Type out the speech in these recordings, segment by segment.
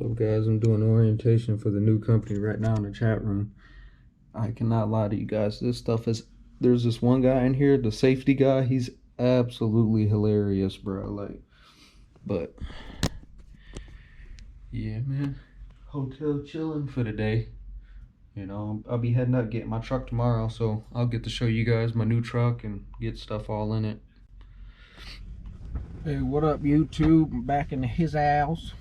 What's up, guys? I'm doing orientation for the new company right now in the chat room. I cannot lie to you guys. This stuff is. There's this one guy in here, the safety guy. He's absolutely hilarious, bro. But yeah, man. Hotel chilling for the day. I'll be heading out getting my truck tomorrow, so I'll get to show you guys my new truck and get stuff all in it. Hey, what up, YouTube? I'm back in his house.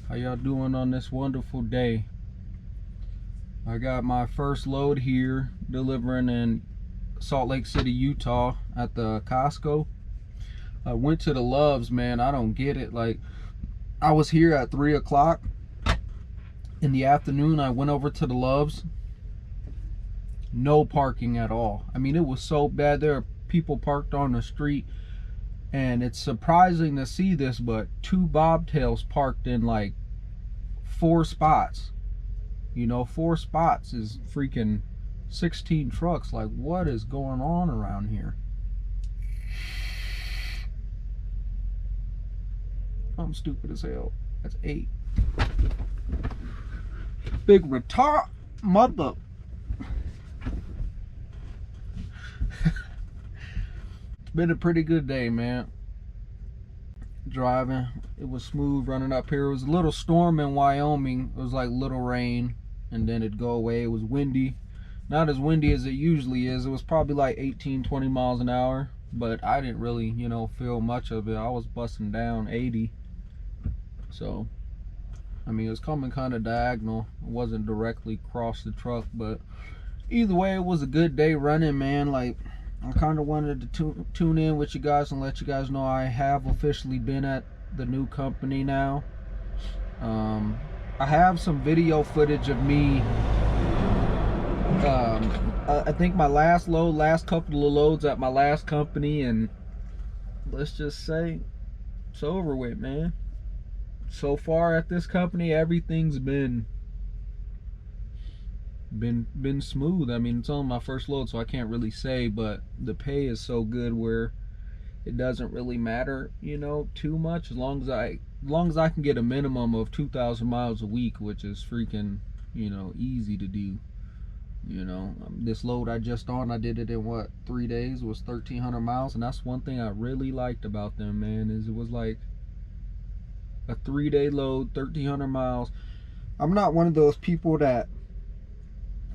How y'all doing on this wonderful day? I got my first load here delivering in Salt Lake City, Utah at the Costco. I went to the Loves, man. I don't get it. Like, I was here at 3 o'clock in the afternoon. I went over to the Loves. No parking at all. I mean, it was so bad. There are people parked on the street. And it's surprising to see this, but 2 bobtails parked in like 4 spots. 4 spots is freaking 16 trucks. Like, what is going on around here? I'm stupid as hell. That's 8. Big retard mother. It's been a pretty good day, man. Driving, it was smooth running up here. It was a little storm in Wyoming. It was like little rain, and then it'd go away. It was windy, not as windy as it usually is. It was probably like 18-20 miles an hour, but I didn't really feel much of it. I was busting down 80, so I mean, it was coming kind of diagonal. It wasn't directly across the truck, but either way, it was a good day running, man. Like, I kind of wanted to tune in with you guys and let you guys know I have officially been at the new company now. I have some video footage of me. I think my last couple of loads at my last company, and let's just say it's over with, man. So far at this company, everything's been smooth. I mean, it's only my first load, so I can't really say, but the pay is so good where it doesn't really matter, too much, as long as I can get a minimum of 2,000 miles a week, which is freaking, easy to do. This load I just on, I did it in what, 3 days, was 1,300 miles, and that's one thing I really liked about them, man, is it was like a 3-day load, 1,300 miles. I'm not one of those people that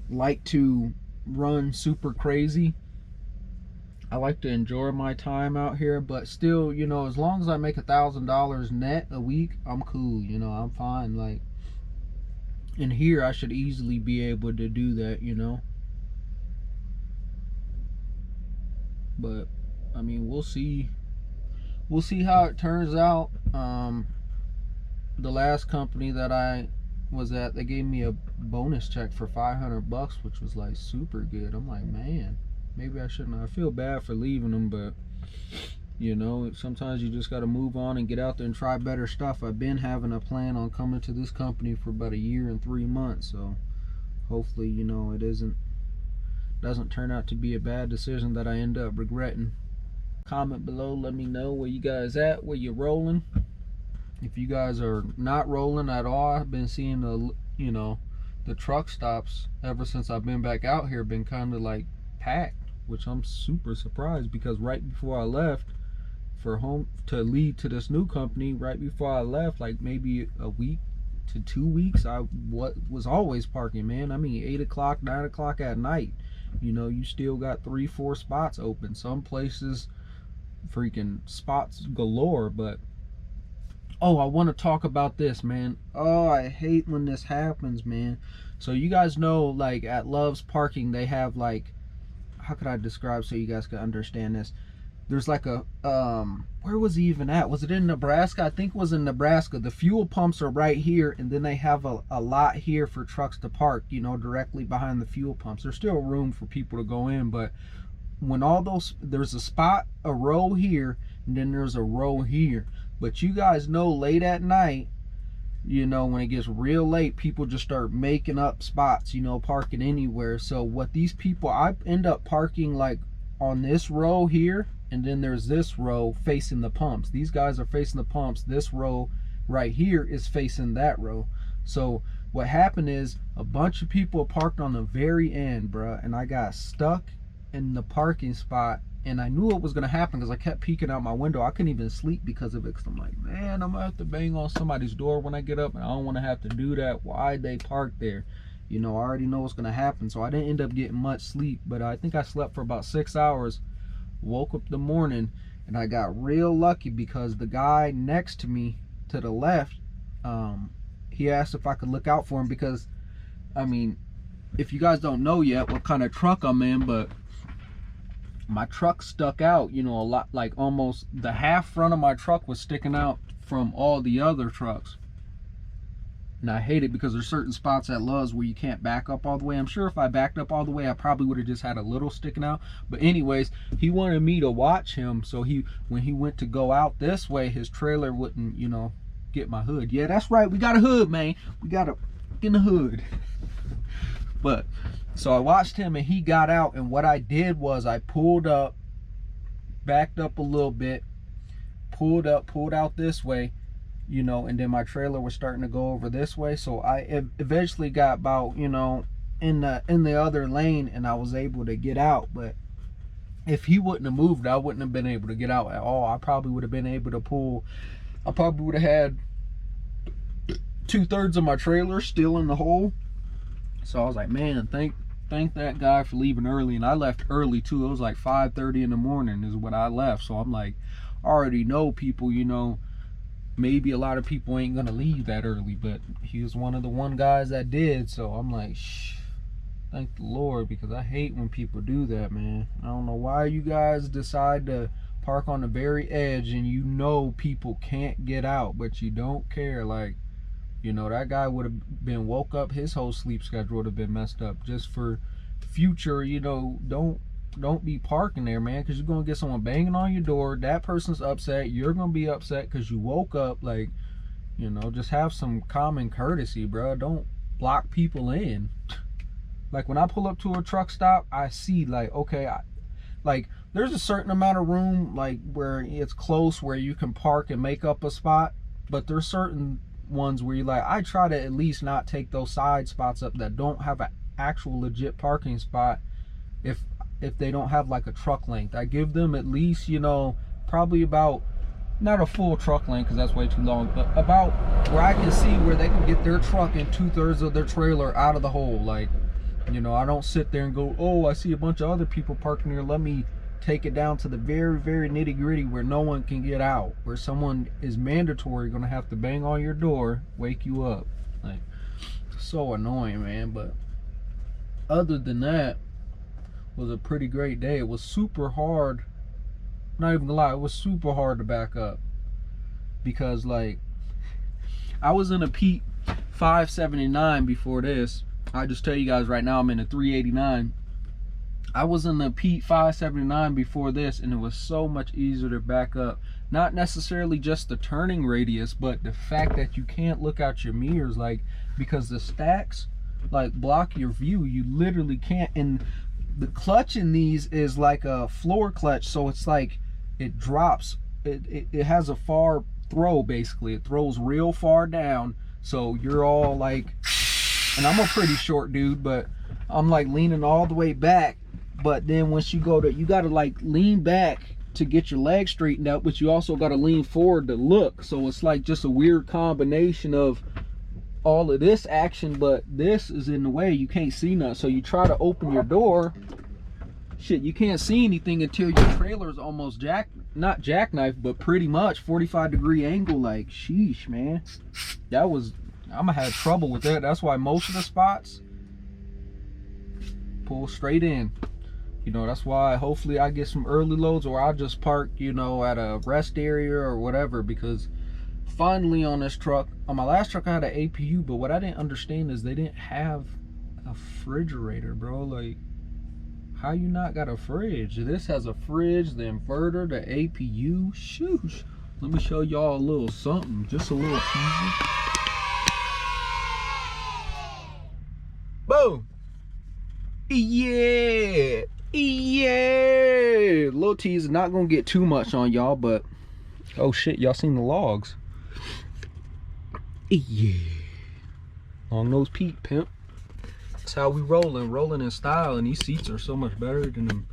like to run super crazy. I like to enjoy my time out here, but still, as long as I make $1,000 net a week, I'm cool. I'm fine. Like, in here I should easily be able to do that, but I mean, we'll see how it turns out. The last company that I was at, they gave me a bonus check for $500, which was like super good. I'm like, man, maybe I shouldn't. I feel bad for leaving them, but sometimes you just got to move on and get out there and try better stuff. I've been having a plan on coming to this company for about 1 year and 3 months, so hopefully it doesn't turn out to be a bad decision that I end up regretting. Comment below, let me know where you guys at, where you're rolling. If you guys are not rolling at all, I've been seeing the truck stops ever since I've been back out here been kind of like packed, which I'm super surprised, because right before I left for home to lead to this new company, right before I left, like maybe a week to 2 weeks, I was always parking, man. I mean, 8 o'clock, 9 o'clock at night, you still got 3-4 spots open. Some places freaking spots galore. But oh, I want to talk about this, man. Oh, I hate when this happens, man. So you guys know, like, at Love's Parking, they have, like, how could I describe so you guys can understand this? There's like a, where was he even at? Was it in Nebraska? I think it was in Nebraska. The fuel pumps are right here, and then they have a lot here for trucks to park, directly behind the fuel pumps. There's still room for people to go in, but when all those, there's a row here, and then there's a row here. But you guys know, late at night, when it gets real late, people just start making up spots, parking anywhere. So what these people, I end up parking like on this row here, and then there's this row facing the pumps. These guys are facing the pumps. This row right here is facing that row. So what happened is a bunch of people parked on the very end, bruh, and I got stuck in the parking spot. And I knew it was gonna happen because I kept peeking out my window. I couldn't even sleep because of it. Cause I'm like, man, I'm gonna have to bang on somebody's door when I get up, and I don't want to have to do that. Why they park there? You know, I already know what's gonna happen. So I didn't end up getting much sleep, but I think I slept for about 6 hours. Woke up the morning, and I got real lucky because the guy next to me to the left, he asked if I could look out for him because, I mean, if you guys don't know yet what kind of truck I'm in, but my truck stuck out, you know, a lot, like almost the half front of my truck was sticking out from all the other trucks. And I hate it because there's certain spots at Love's where you can't back up all the way. I'm sure if I backed up all the way, I probably would have just had a little sticking out. But anyways, he wanted me to watch him, so when he went to go out this way, his trailer wouldn't, you know, get my hood. Yeah, that's right, we got a hood, man. We got a in the hood. But so I watched him, and he got out, and what I did was I pulled up, backed up a little bit, pulled out this way, you know, and then my trailer was starting to go over this way. So I eventually got about, you know, in the other lane, and I was able to get out. But if he wouldn't have moved, I wouldn't have been able to get out at all. I probably would have been able to pull, I probably would have had 2/3 of my trailer still in the hole. So I was like, man, thank that guy for leaving early. And I left early too. It was like 5:30 in the morning is when I left. So I'm like, I already know people, you know, maybe a lot of people ain't gonna leave that early, but he was one of the guys that did. So I'm like, shh, thank the Lord, because I hate when people do that, man. I don't know why you guys decide to park on the very edge and you know people can't get out, but you don't care. Like, you know, that guy would have been woke up, his whole sleep schedule would have been messed up. Just for future, you know, don't be parking there, man, because you're gonna get someone banging on your door. That person's upset, you're gonna be upset because you woke up. Like, you know, just have some common courtesy, bro. Don't block people in. Like, when I pull up to a truck stop, I see, like, okay, like, there's a certain amount of room, like, where it's close where you can park and make up a spot, but there's certain ones where you like, I try to at least not take those side spots up that don't have an actual legit parking spot. If they don't have like a truck length, I give them at least, you know, probably about, not a full truck length because that's way too long, but about where I can see where they can get their truck and 2/3 of their trailer out of the hole. Like, you know, I don't sit there and go, oh, I see a bunch of other people parking here, let me take it down to the very, very nitty gritty where no one can get out, where someone is mandatory gonna have to bang on your door, wake you up. Like, so annoying, man. But other than that, it was a pretty great day. It was super hard, not even gonna lie, it was super hard to back up because, like, I was in a Pete 579 before this. I just tell you guys right now, I'm in a 389. I was in the Pete 579 before this, and it was so much easier to back up. Not necessarily just the turning radius, but the fact that you can't look out your mirrors, like, because the stacks like block your view. You literally can't. And the clutch in these is like a floor clutch, so it's like it drops. It has a far throw, basically. It throws real far down, so you're all like, and I'm a pretty short dude, but I'm like leaning all the way back. But then once you go to, you got to like lean back to get your legs straightened out, but you also got to lean forward to look. So it's like just a weird combination of all of this action, but this is in the way. You can't see nothing. So you try to open your door, shit, you can't see anything until your trailer is almost not jackknife, but pretty much 45-degree angle. Like, sheesh, man. That was, I'm gonna have trouble with that. That's why most of the spots pull straight in. You know, that's why hopefully I get some early loads, or I'll just park, you know, at a rest area or whatever, because finally on this truck, on my last truck I had an APU, but what I didn't understand is they didn't have a refrigerator, bro. Like, how you not got a fridge? This has a fridge, the inverter, the APU. Shoosh. Let me show y'all a little something, just a little teaser. Boom. Yeah. Yeah, little teaser, not gonna get too much on y'all, but oh shit, y'all seen the logs. Yeah. Long nose Pete, pimp. That's how we rolling in style, and these seats are so much better than them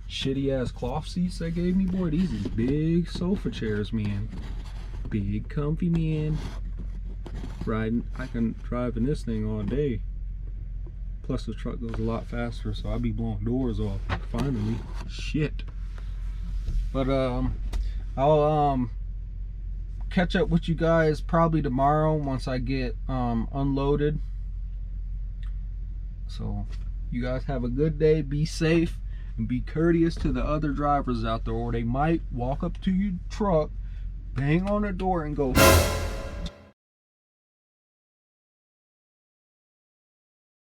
shitty ass cloth seats they gave me, boy. These is big sofa chairs, man. Big comfy, man. Riding, I can drive in this thing all day. Plus the truck goes a lot faster, so I'll be blowing doors off finally. Shit. But I'll catch up with you guys probably tomorrow once I get unloaded. So you guys have a good day, be safe, and be courteous to the other drivers out there, or they might walk up to your truck, bang on the door, and go